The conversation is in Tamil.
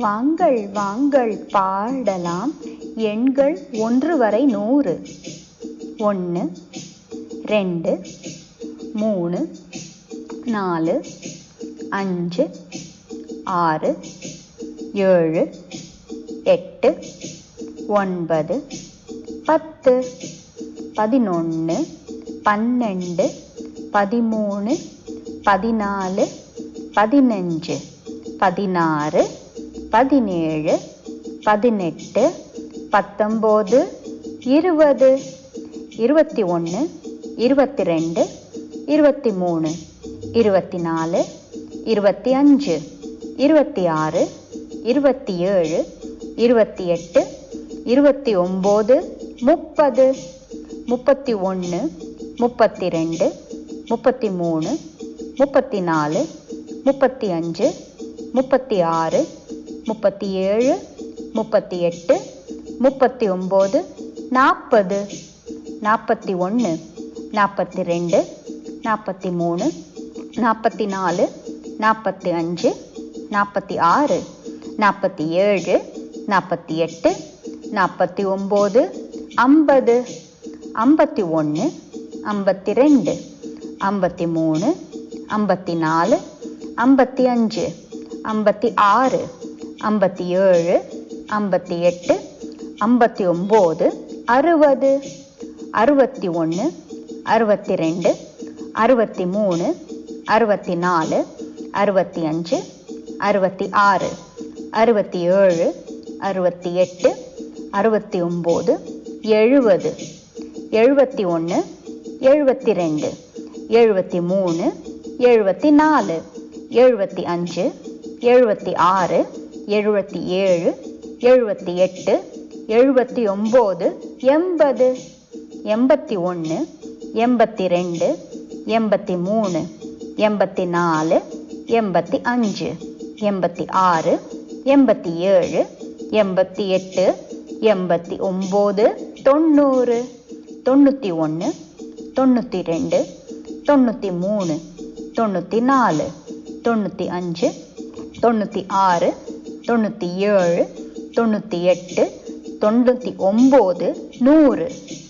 வாங்கள் வாங்கள் பாடலாம் எண்கள் 1 வரை 100. 1 2 3 4 5 6 7 8 9 10 11 12 13 14 15 16 17 18 19 20 21 22 23 24 25 26 27 28 29 30 31 32 33 34 35 36 37 38 39 40 41 42 43 44 45 46 47 48 49 50 51 52 53 54 55 56 57 58 59 60 61 62 63 64 65 66 67 68 69 70 71 72 73 74 75 76 77 78 79 80 81 82 83 84 85 86 87 88 89 90 91 92 93 94 95 96 97 98 99 100